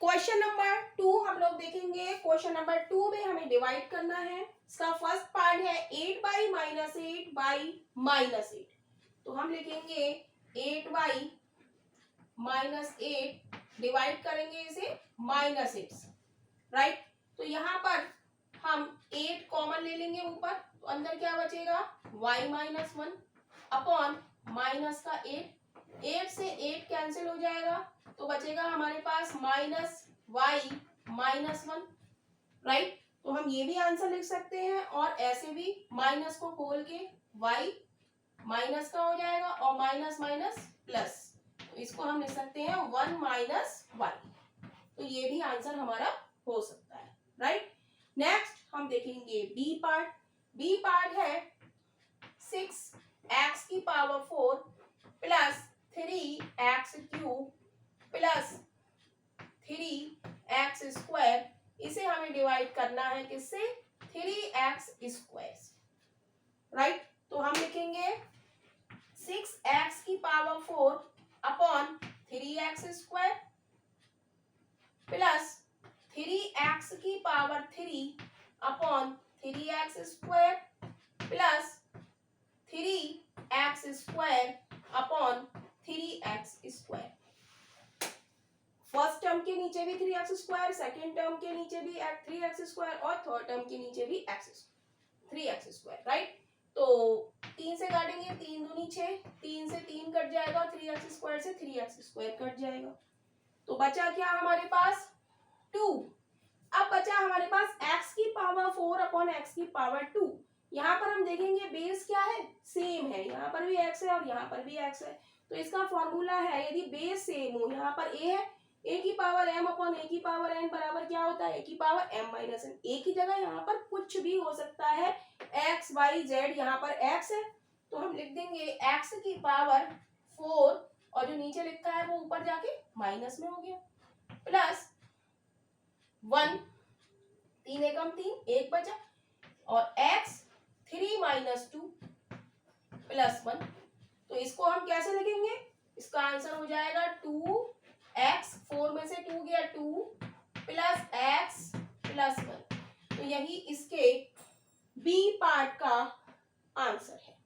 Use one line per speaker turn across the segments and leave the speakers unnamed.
Question number 2 हम लोग देखेंगे। क्वेश्चन नंबर 2 में हमें डिवाइड करना है। इसका फर्स्ट पार्ट है 8 बाई माइनस 8 बाई माइनस 8। तो हम लिखेंगे 8 बाई माइनस 8, डिवाइड करेंगे इसे माइनस 8 से, राइट। तो यहाँ पर हम 8 कॉमन ले लेंगे ऊपर, तो अंदर क्या बचेगा y माइनस 1 अपॉन माइनस का 8 से 8 कैंसिल हो जाएगा, तो बचेगा हमारे पास माइनस वाई माइनस 1, राइट। तो हम ये भी आंसर लिख सकते हैं और ऐसे भी माइनस को खोल के y माइनस का हो जाएगा और माइनस माइनस प्लस, तो इसको हम लिख सकते हैं 1 माइनस वाई। तो ये भी आंसर हमारा हो सकता है, राइट। नेक्स्ट हम देखेंगे बी पार्ट। बी पार्ट है 6x की power 4 plus 3x cube plus 3x square. इसे हमें डिवाइड करना है किससे, 3x स्क्वायर से, राइट। तो हम लिखेंगे 6x की power 4 upon 3x square plus 3x की power 3 upon 3x square plus 3x square upon 3x square. First term के नीचे भी 3x स्क्वायर, सेकेंड टर्म के नीचे भी 3x स्क्वायर और थर्ड टर्म के नीचे भी 3x स्क्वायर, राइट। तो 3 से काटेंगे, 3 दूनी 6, 3 से 3 कट जाएगा, 3x स्क्वायर से 3x स्क्वायर कट जाएगा। तो बचा क्या हमारे पास 2। अब बचा हमारे पास x की पावर 4 अपॉन x की पावर 2। यहाँ पर हम देखेंगे बेस क्या है, सेम है, यहाँ पर भी x है और यहाँ पर भी x है। तो इसका फॉर्मूला है यदि बेस सेम हो, यहाँ पर a है, a की पावर m अपॉन a की पावर n बराबर क्या होता है, a की power m minus n। a की जगह यहाँ पर कुछ भी हो सकता है, x y z, यहाँ पर x है तो हम लिख देंगे x की पावर 4 और जो नीचे लिखा है वो ऊपर जाके माइनस में हो गया, प्लस 1, 3 एकम 3, 1 बचा और x 3 माइनस 2 प्लस 1। तो इसको हम कैसे लिखेंगे, इसका आंसर हो जाएगा 2x, 4 में से 2 गया 2 प्लस x प्लस 1। तो यही इसके बी पार्ट का आंसर है,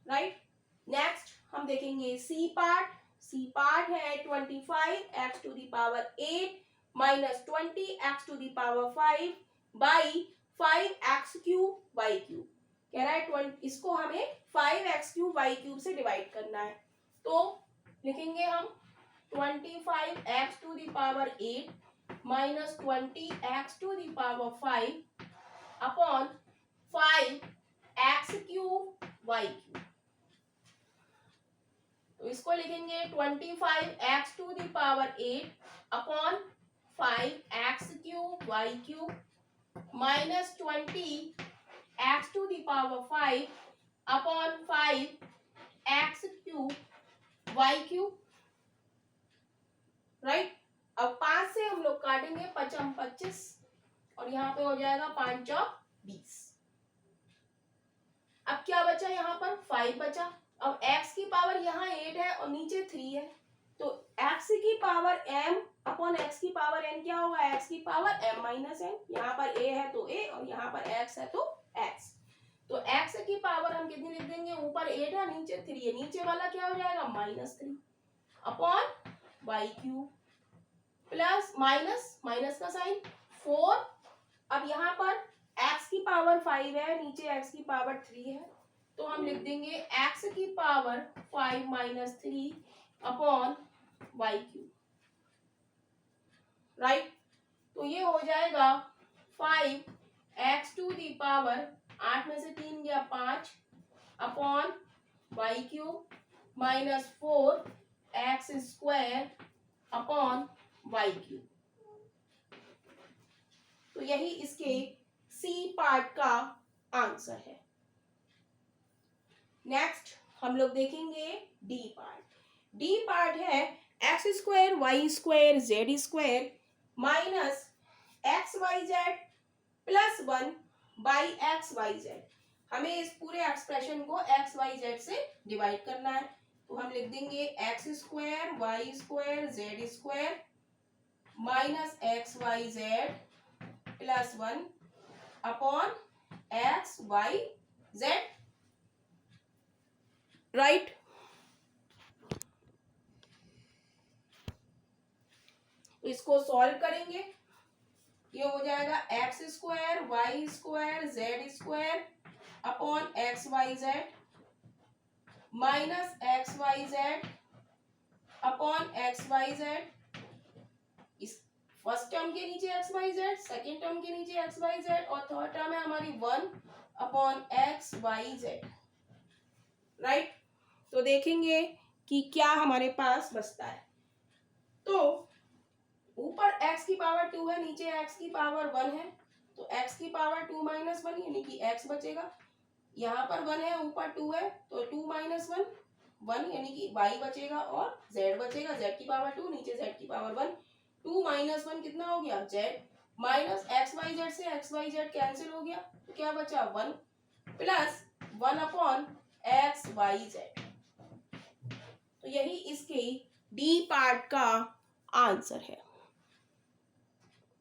राइट। नेक्स्ट हम देखेंगे सी पार्ट। सी पार्ट है 25x to the power 8 minus 20x to the power 5 by 5x cube y cube. कह रहा है इसको हमें 5x क्यूब वाई क्यूब से डिवाइड करना है। तो लिखेंगे हम 25x to the power 8 minus 20x to the power 5 upon 5x cube y cube. तो इसको लिखेंगे 25x to the power 8 upon 5x cube y cube minus 20x to the power 5 upon 5x cube y cube, right. अब 5 से हम लोग काटेंगे, 5 25 और यहाँ पे हो जाएगा 5 चौक 20। अब क्या बचा, यहाँ पर 5 बचा। अब x की पावर यहाँ 8 है और नीचे 3 है, तो x की पावर m अपॉन x की पावर n क्या होगा, x की पावर m माइनस n। यहाँ पर a है तो a और यहाँ पर x है तो x। तो x की पावर हम कितनी लिख देंगे, ऊपर 8 है नीचे 3 है, नीचे वाला क्या हो जाएगा minus 3 upon y cube plus minus minus का साइन 4। अब यहाँ पर x की पावर 5 है, नीचे x की पावर 3 है, तो हम लिख देंगे x की power 5 minus 3 upon y cube, right. तो ये हो जाएगा 5x टू दी पावर 8 में से 3 गया 5 upon y cube minus 4x square upon y cube. तो यही इसके सी पार्ट का आंसर है। नेक्स्ट हम लोग देखेंगे डी पार्ट। डी पार्ट है x square y square z square minus x y z plus 1 by x y z. हमें इस पूरे एक्सप्रेशन को एक्स वाई जेड से डिवाइड करना है, तो हम लिख देंगे x square y square z square minus x y z plus 1 upon x y z, right. इसको सॉल्व करेंगे, ये हो जाएगा x square y square z square upon x y z minus x y z upon x y z. इस first term के नीचे x y z, second term के नीचे एक्स वाई जेड और थर्ड टर्म है हमारी 1 upon x y z, right. तो देखेंगे कि क्या हमारे पास बचता है। तो ऊपर x की पावर 2 है, नीचे x की पावर 1 है, तो x की पावर 2 माइनस 1 यानी कि x बचेगा। यहाँ पर 1 है, ऊपर 2 है, तो 2 माइनस 1 1 यानी कि y बचेगा और z बचेगा, z की पावर 2 नीचे z की पावर 1, 2 माइनस 1 कितना हो गया z, minus x y z से एक्स वाई जेड कैंसिल हो गया, तो क्या बचा 1 plus 1 upon x y z. तो यही इसके डी पार्ट का आंसर है।